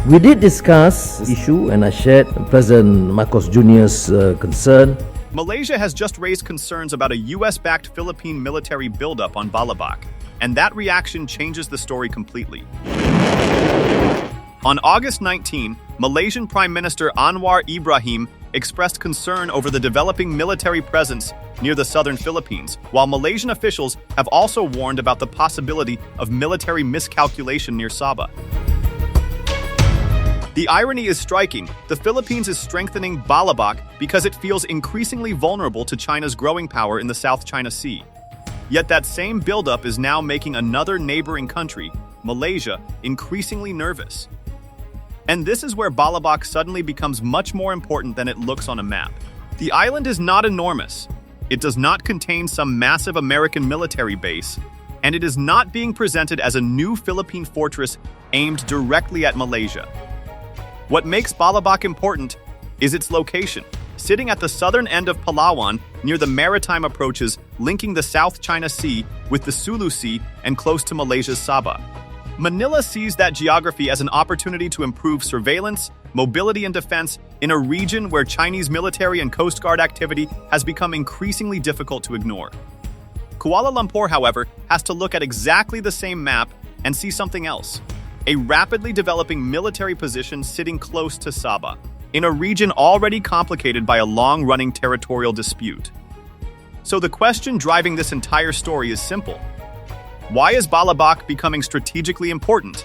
We did discuss the issue and I shared President Marcos Jr.'s concern. Malaysia has just raised concerns about a U.S.-backed Philippine military buildup on Balabac, and that reaction changes the story completely. On August 19, Malaysian Prime Minister Anwar Ibrahim expressed concern over the developing military presence near the southern Philippines, while Malaysian officials have also warned about the possibility of military miscalculation near Sabah. The irony is striking. The Philippines is strengthening Balabac because it feels increasingly vulnerable to China's growing power in the South China Sea. Yet that same buildup is now making another neighboring country, Malaysia, increasingly nervous. And this is where Balabac suddenly becomes much more important than it looks on a map. The island is not enormous. It does not contain some massive American military base, and it is not being presented as a new Philippine fortress aimed directly at Malaysia. What makes Balabac important is its location, sitting at the southern end of Palawan near the maritime approaches linking the South China Sea with the Sulu Sea and close to Malaysia's Sabah. Manila sees that geography as an opportunity to improve surveillance, mobility, and defense in a region where Chinese military and Coast Guard activity has become increasingly difficult to ignore. Kuala Lumpur, however, has to look at exactly the same map and see something else. A rapidly developing military position sitting close to Sabah, in a region already complicated by a long-running territorial dispute. So the question driving this entire story is simple. Why is Balabac becoming strategically important?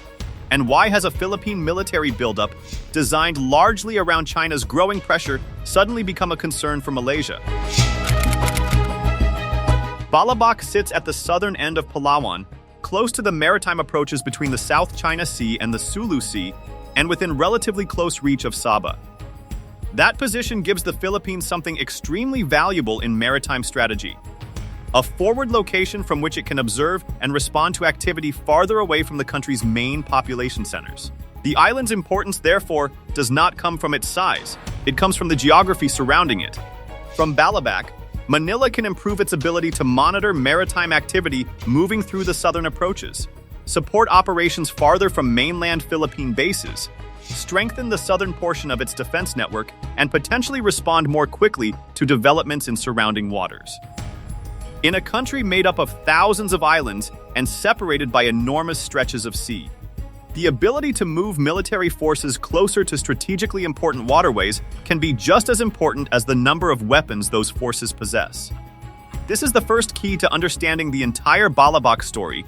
And why has a Philippine military buildup, designed largely around China's growing pressure, suddenly become a concern for Malaysia? Balabac sits at the southern end of Palawan, close to the maritime approaches between the South China Sea and the Sulu Sea, and within relatively close reach of Sabah. That position gives the Philippines something extremely valuable in maritime strategy: a forward location from which it can observe and respond to activity farther away from the country's main population centers. The island's importance, therefore, does not come from its size. It comes from the geography surrounding it. From Balabac, Manila can improve its ability to monitor maritime activity moving through the southern approaches, support operations farther from mainland Philippine bases, strengthen the southern portion of its defense network, and potentially respond more quickly to developments in surrounding waters. In a country made up of thousands of islands and separated by enormous stretches of sea, the ability to move military forces closer to strategically important waterways can be just as important as the number of weapons those forces possess. This is the first key to understanding the entire Balabac story.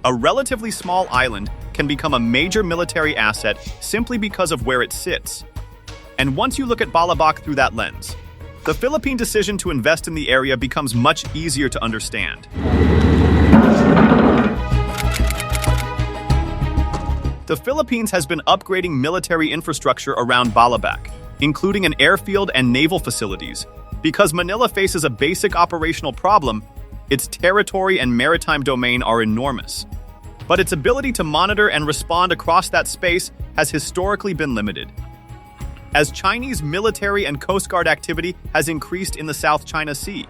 A relatively small island can become a major military asset simply because of where it sits. And once you look at Balabac through that lens, the Philippine decision to invest in the area becomes much easier to understand. The Philippines has been upgrading military infrastructure around Balabac, including an airfield and naval facilities, because Manila faces a basic operational problem. Its territory and maritime domain are enormous, but its ability to monitor and respond across that space has historically been limited. As Chinese military and Coast Guard activity has increased in the South China Sea,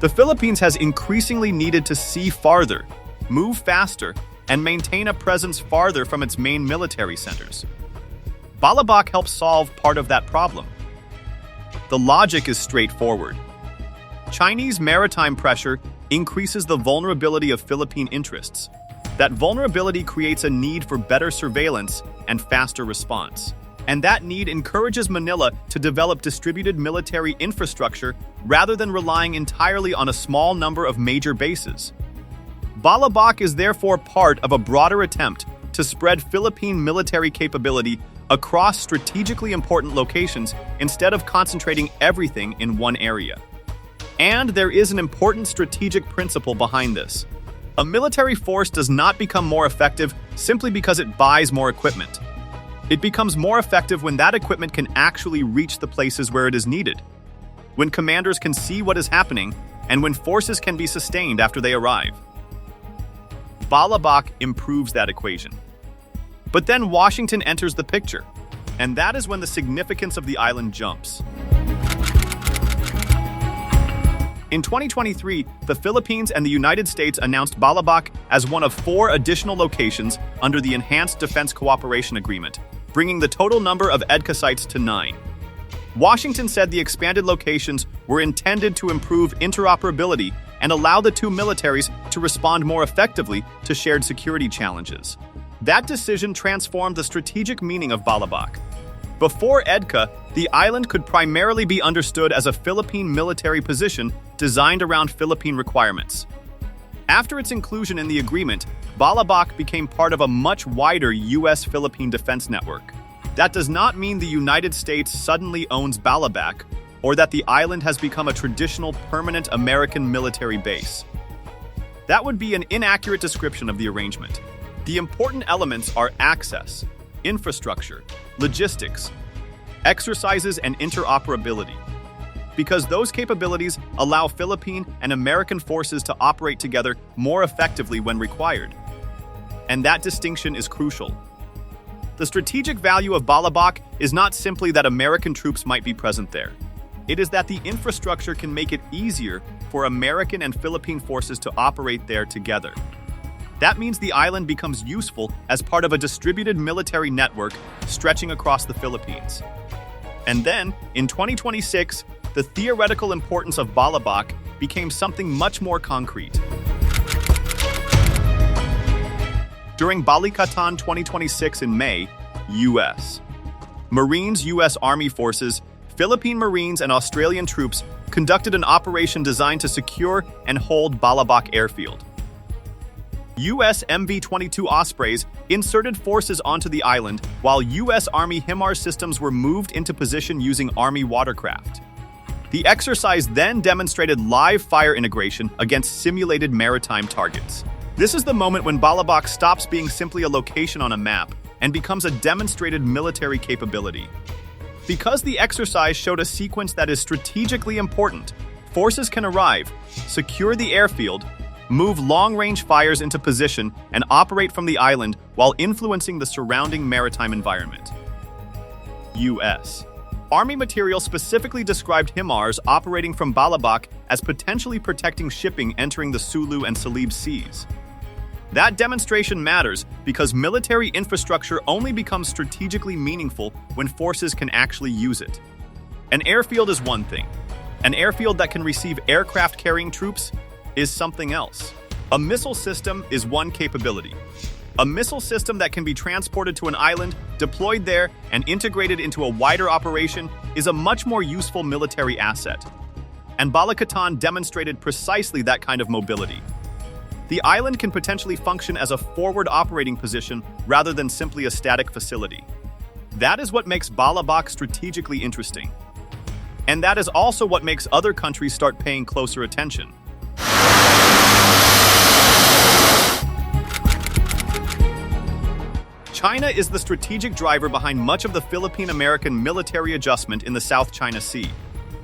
the Philippines has increasingly needed to see farther, move faster, and maintain a presence farther from its main military centers. Balabac helps solve part of that problem. The logic is straightforward. Chinese maritime pressure increases the vulnerability of Philippine interests. That vulnerability creates a need for better surveillance and faster response. And that need encourages Manila to develop distributed military infrastructure rather than relying entirely on a small number of major bases. Balabac is therefore part of a broader attempt to spread Philippine military capability across strategically important locations instead of concentrating everything in one area. And there is an important strategic principle behind this. A military force does not become more effective simply because it buys more equipment. It becomes more effective when that equipment can actually reach the places where it is needed, when commanders can see what is happening, and when forces can be sustained after they arrive. Balabac improves that equation. But then Washington enters the picture, and that is when the significance of the island jumps. In 2023, the Philippines and the United States announced Balabac as one of 4 additional locations under the Enhanced Defense Cooperation Agreement, bringing the total number of EDCA sites to 9. Washington said the expanded locations were intended to improve interoperability and allow the two militaries to respond more effectively to shared security challenges. That decision transformed the strategic meaning of Balabac. Before EDCA, the island could primarily be understood as a Philippine military position designed around Philippine requirements. After its inclusion in the agreement, Balabac became part of a much wider U.S. Philippine defense network. That does not mean the United States suddenly owns Balabac or that the island has become a traditional permanent American military base. That would be an inaccurate description of the arrangement. The important elements are access, infrastructure, logistics, exercises, and interoperability, because those capabilities allow Philippine and American forces to operate together more effectively when required. And that distinction is crucial. The strategic value of Balabac is not simply that American troops might be present there. It is that the infrastructure can make it easier for American and Philippine forces to operate there together. That means the island becomes useful as part of a distributed military network stretching across the Philippines. And then, in 2026, the theoretical importance of Balabac became something much more concrete. During Balikatan 2026 in May, U.S. Marines, U.S. Army forces, Philippine Marines, and Australian troops conducted an operation designed to secure and hold Balabac airfield. U.S. MV-22 Ospreys inserted forces onto the island, while U.S. Army HIMARS systems were moved into position using Army watercraft. The exercise then demonstrated live fire integration against simulated maritime targets. This is the moment when Balabac stops being simply a location on a map and becomes a demonstrated military capability. Because the exercise showed a sequence that is strategically important, forces can arrive, secure the airfield, move long-range fires into position, and operate from the island while influencing the surrounding maritime environment. U.S. Army material specifically described HIMARS operating from Balabac as potentially protecting shipping entering the Sulu and Sulu Seas. That demonstration matters because military infrastructure only becomes strategically meaningful when forces can actually use it. An airfield is one thing. An airfield that can receive aircraft carrying troops is something else. A missile system is one capability. A missile system that can be transported to an island, deployed there, and integrated into a wider operation is a much more useful military asset. And Balikatan demonstrated precisely that kind of mobility. The island can potentially function as a forward operating position rather than simply a static facility. That is what makes Balabac strategically interesting. And that is also what makes other countries start paying closer attention. China is the strategic driver behind much of the Philippine-American military adjustment in the South China Sea.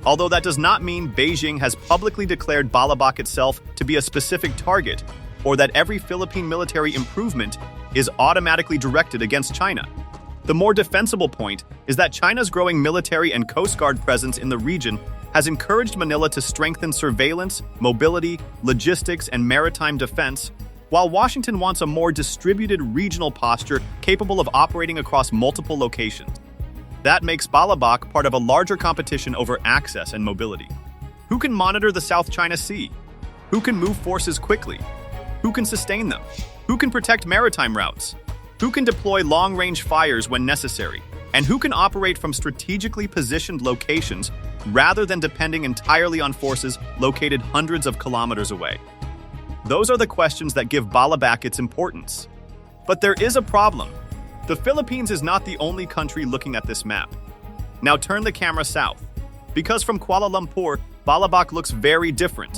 Although that does not mean Beijing has publicly declared Balabac itself to be a specific target, or that every Philippine military improvement is automatically directed against China. The more defensible point is that China's growing military and Coast Guard presence in the region has encouraged Manila to strengthen surveillance, mobility, logistics, and maritime defense, while Washington wants a more distributed regional posture capable of operating across multiple locations. That makes Balabac part of a larger competition over access and mobility. Who can monitor the South China Sea? Who can move forces quickly? Who can sustain them? Who can protect maritime routes? Who can deploy long-range fires when necessary? And who can operate from strategically positioned locations rather than depending entirely on forces located hundreds of kilometers away? Those are the questions that give Balabac its importance. But there is a problem. The Philippines is not the only country looking at this map. Now turn the camera south, because from Kuala Lumpur, Balabac looks very different.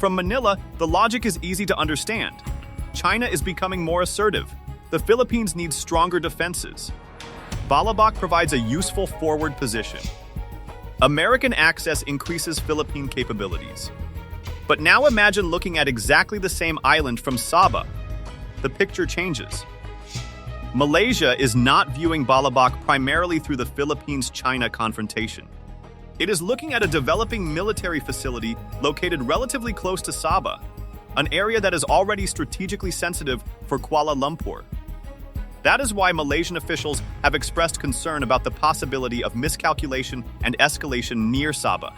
From Manila, the logic is easy to understand. China is becoming more assertive. The Philippines needs stronger defenses. Balabac provides a useful forward position. American access increases Philippine capabilities. But now imagine looking at exactly the same island from Sabah. The picture changes. Malaysia is not viewing Balabac primarily through the Philippines-China confrontation. It is looking at a developing military facility located relatively close to Sabah, an area that is already strategically sensitive for Kuala Lumpur. That is why Malaysian officials have expressed concern about the possibility of miscalculation and escalation near Sabah.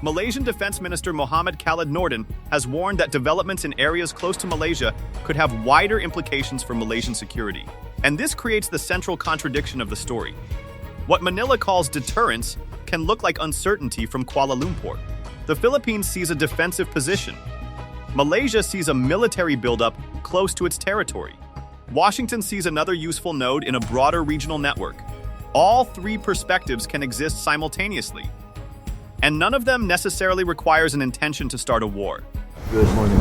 Malaysian Defense Minister Mohammed Khalid Nordin has warned that developments in areas close to Malaysia could have wider implications for Malaysian security. And this creates the central contradiction of the story. What Manila calls deterrence can look like uncertainty from Kuala Lumpur. The Philippines sees a defensive position. Malaysia sees a military buildup close to its territory. Washington sees another useful node in a broader regional network. All three perspectives can exist simultaneously. And none of them necessarily requires an intention to start a war. Good morning.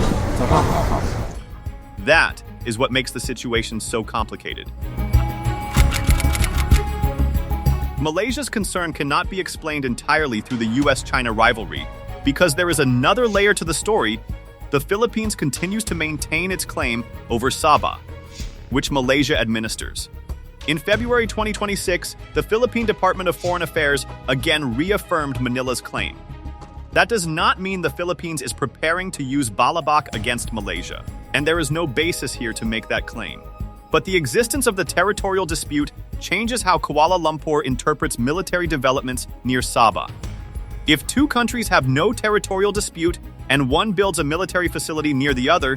That is what makes the situation so complicated. Malaysia's concern cannot be explained entirely through the U.S.-China rivalry, because there is another layer to the story. The Philippines continues to maintain its claim over Sabah, which Malaysia administers. In February 2026, the Philippine Department of Foreign Affairs again reaffirmed Manila's claim. That does not mean the Philippines is preparing to use Balabac against Malaysia, and there is no basis here to make that claim. But the existence of the territorial dispute changes how Kuala Lumpur interprets military developments near Sabah. If two countries have no territorial dispute and one builds a military facility near the other,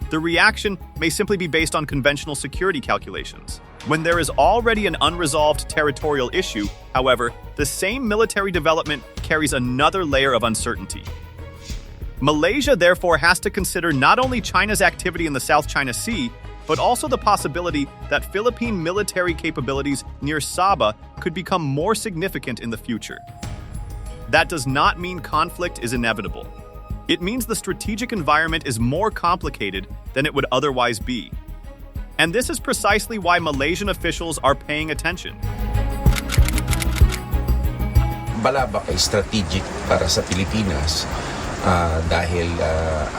the reaction may simply be based on conventional security calculations. When there is already an unresolved territorial issue, however, the same military development carries another layer of uncertainty. Malaysia therefore has to consider not only China's activity in the South China Sea, but also the possibility that Philippine military capabilities near Sabah could become more significant in the future. That does not mean conflict is inevitable. It means the strategic environment is more complicated than it would otherwise be. And this is precisely why Malaysian officials are paying attention. Balabac ay strategic para sa Pilipinas dahil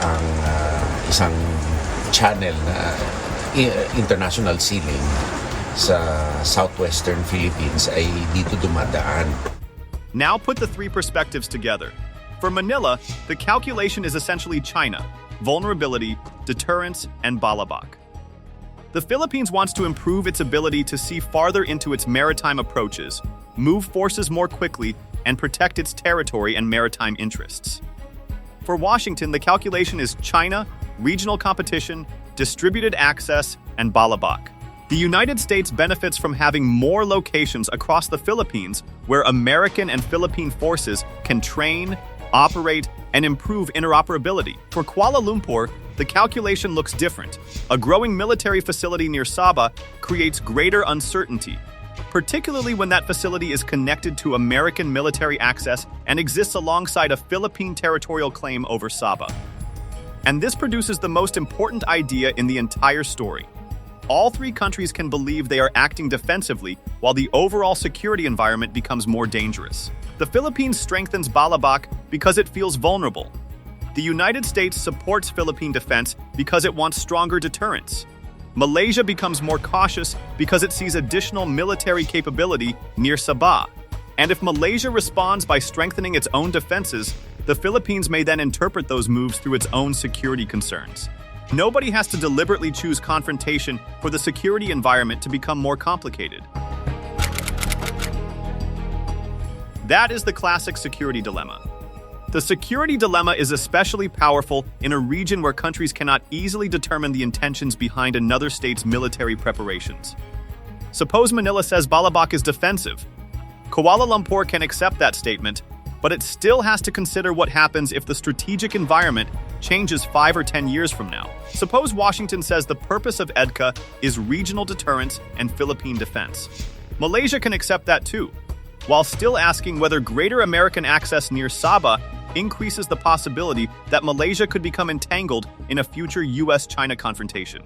ang isang channel na international sea lane sa southwestern Philippines ay dito dumadaan. Now put the three perspectives together. For Manila, the calculation is essentially China, vulnerability, deterrence, and Balabac. The Philippines wants to improve its ability to see farther into its maritime approaches, move forces more quickly, and protect its territory and maritime interests. For Washington, the calculation is China, regional competition, distributed access, and Balabac. The United States benefits from having more locations across the Philippines where American and Philippine forces can train, operate, and improve interoperability. For Kuala Lumpur, the calculation looks different. A growing military facility near Sabah creates greater uncertainty, particularly when that facility is connected to American military access and exists alongside a Philippine territorial claim over Sabah. And this produces the most important idea in the entire story. All three countries can believe they are acting defensively while the overall security environment becomes more dangerous. The Philippines strengthens Balabac because it feels vulnerable. The United States supports Philippine defense because it wants stronger deterrence. Malaysia becomes more cautious because it sees additional military capability near Sabah. And if Malaysia responds by strengthening its own defenses, the Philippines may then interpret those moves through its own security concerns. Nobody has to deliberately choose confrontation for the security environment to become more complicated. That is the classic security dilemma. The security dilemma is especially powerful in a region where countries cannot easily determine the intentions behind another state's military preparations. Suppose Manila says Balabac is defensive. Kuala Lumpur can accept that statement, but it still has to consider what happens if the strategic environment changes 5 or 10 years from now. Suppose Washington says the purpose of EDCA is regional deterrence and Philippine defense. Malaysia can accept that too, while still asking whether greater American access near Sabah increases the possibility that Malaysia could become entangled in a future U.S.-China confrontation.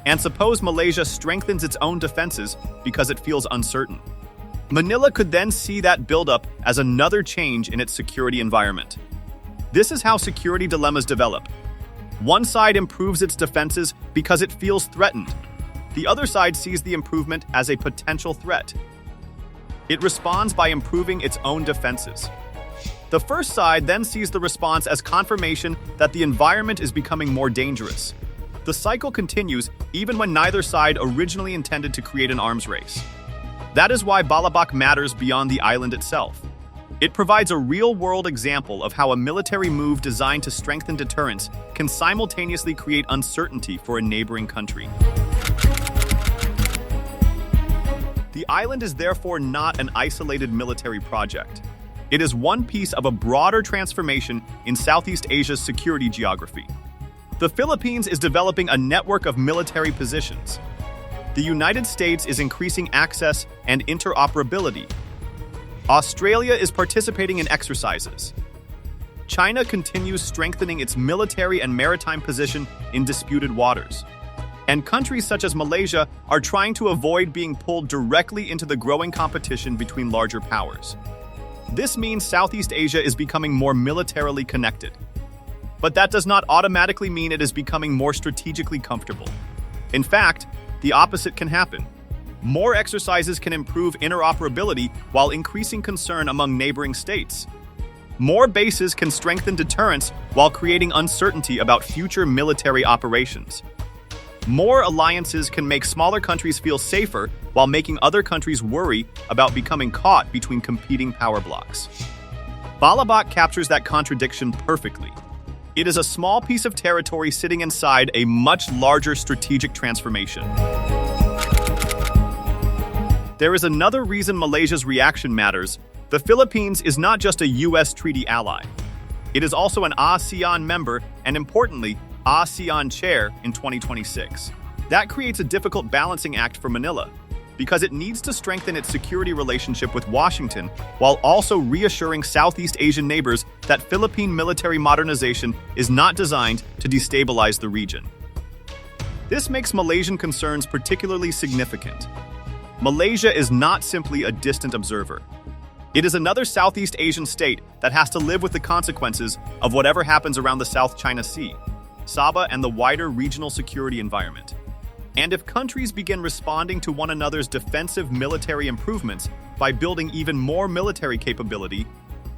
And suppose Malaysia strengthens its own defenses because it feels uncertain. Manila could then see that buildup as another change in its security environment. This is how security dilemmas develop. One side improves its defenses because it feels threatened. The other side sees the improvement as a potential threat. It responds by improving its own defenses. The first side then sees the response as confirmation that the environment is becoming more dangerous. The cycle continues even when neither side originally intended to create an arms race. That is why Balabac matters beyond the island itself. It provides a real-world example of how a military move designed to strengthen deterrence can simultaneously create uncertainty for a neighboring country. The island is therefore not an isolated military project. It is one piece of a broader transformation in Southeast Asia's security geography. The Philippines is developing a network of military positions. The United States is increasing access and interoperability. Australia is participating in exercises. China continues strengthening its military and maritime position in disputed waters. And countries such as Malaysia are trying to avoid being pulled directly into the growing competition between larger powers. This means Southeast Asia is becoming more militarily connected. But that does not automatically mean it is becoming more strategically comfortable. In fact, the opposite can happen. More exercises can improve interoperability while increasing concern among neighboring states. More bases can strengthen deterrence while creating uncertainty about future military operations. More alliances can make smaller countries feel safer while making other countries worry about becoming caught between competing power blocks. Balabac captures that contradiction perfectly. It is a small piece of territory sitting inside a much larger strategic transformation. There is another reason Malaysia's reaction matters. The Philippines is not just a U.S. treaty ally. It is also an ASEAN member and, importantly, ASEAN chair in 2026. That creates a difficult balancing act for Manila, because it needs to strengthen its security relationship with Washington while also reassuring Southeast Asian neighbors that Philippine military modernization is not designed to destabilize the region. This makes Malaysian concerns particularly significant. Malaysia is not simply a distant observer. It is another Southeast Asian state that has to live with the consequences of whatever happens around the South China Sea, Sabah, and the wider regional security environment. And if countries begin responding to one another's defensive military improvements by building even more military capability,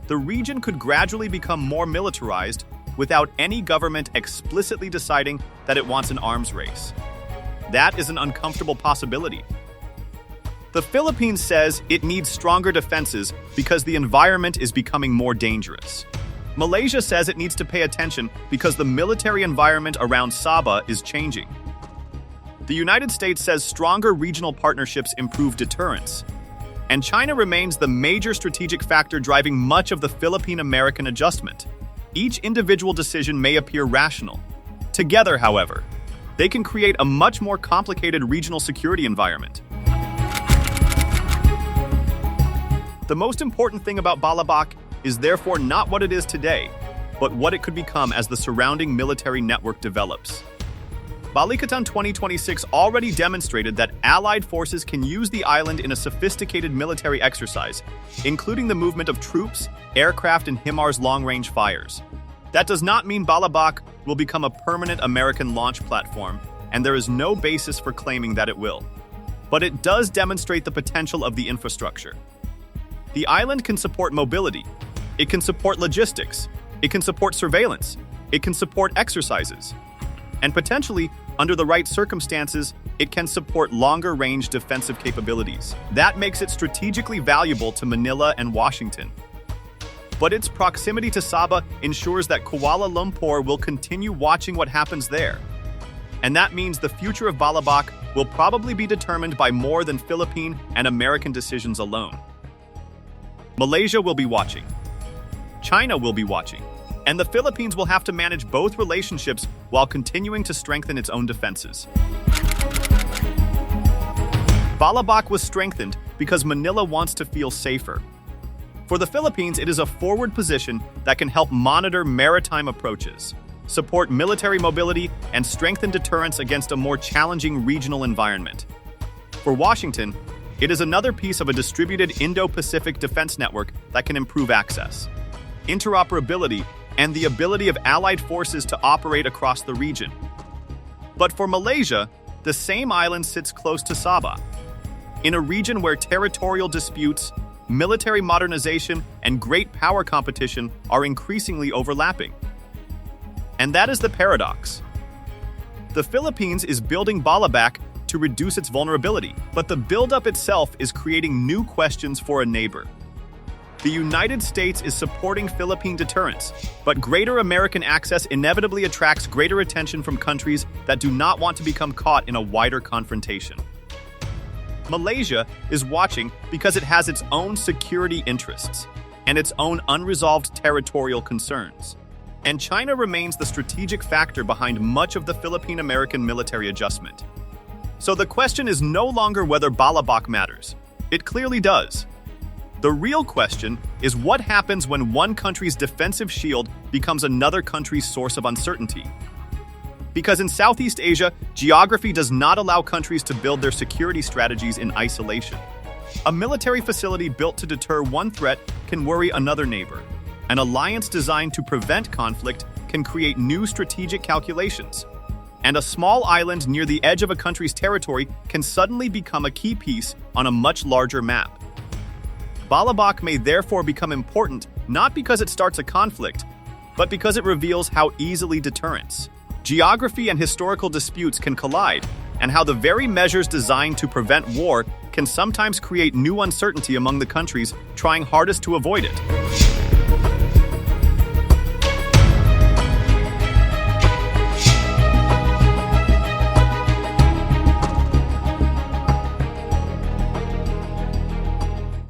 the region could gradually become more militarized without any government explicitly deciding that it wants an arms race. That is an uncomfortable possibility. The Philippines says it needs stronger defenses because the environment is becoming more dangerous. Malaysia says it needs to pay attention because the military environment around Sabah is changing. The United States says stronger regional partnerships improve deterrence. And China remains the major strategic factor driving much of the Philippine-American adjustment. Each individual decision may appear rational. Together, however, they can create a much more complicated regional security environment. The most important thing about Balabac is therefore not what it is today, but what it could become as the surrounding military network develops. Balikatan 2026 already demonstrated that Allied forces can use the island in a sophisticated military exercise, including the movement of troops, aircraft, and HIMARS long-range fires. That does not mean Balabac will become a permanent American launch platform, and there is no basis for claiming that it will. But it does demonstrate the potential of the infrastructure. The island can support mobility, it can support logistics, it can support surveillance, it can support exercises, and potentially, under the right circumstances, it can support longer-range defensive capabilities. That makes it strategically valuable to Manila and Washington. But its proximity to Sabah ensures that Kuala Lumpur will continue watching what happens there. And that means the future of Balabac will probably be determined by more than Philippine and American decisions alone. Malaysia will be watching. China will be watching. And the Philippines will have to manage both relationships while continuing to strengthen its own defenses. Balabac was strengthened because Manila wants to feel safer. For the Philippines, it is a forward position that can help monitor maritime approaches, support military mobility, and strengthen deterrence against a more challenging regional environment. For Washington, it is another piece of a distributed Indo-Pacific defense network that can improve access, interoperability, and the ability of allied forces to operate across the region. But for Malaysia, the same island sits close to Sabah, in a region where territorial disputes, military modernization, and great power competition are increasingly overlapping. And that is the paradox. The Philippines is building Balabac to reduce its vulnerability, but the buildup itself is creating new questions for a neighbor. The United States is supporting Philippine deterrence, but greater American access inevitably attracts greater attention from countries that do not want to become caught in a wider confrontation. Malaysia is watching because it has its own security interests and its own unresolved territorial concerns. And China remains the strategic factor behind much of the Philippine-American military adjustment. So the question is no longer whether Balabac matters. It clearly does. The real question is what happens when one country's defensive shield becomes another country's source of uncertainty. Because in Southeast Asia, geography does not allow countries to build their security strategies in isolation. A military facility built to deter one threat can worry another neighbor. An alliance designed to prevent conflict can create new strategic calculations. And a small island near the edge of a country's territory can suddenly become a key piece on a much larger map. Balabac may therefore become important not because it starts a conflict, but because it reveals how easily deterrence, geography, and historical disputes can collide, and how the very measures designed to prevent war can sometimes create new uncertainty among the countries trying hardest to avoid it.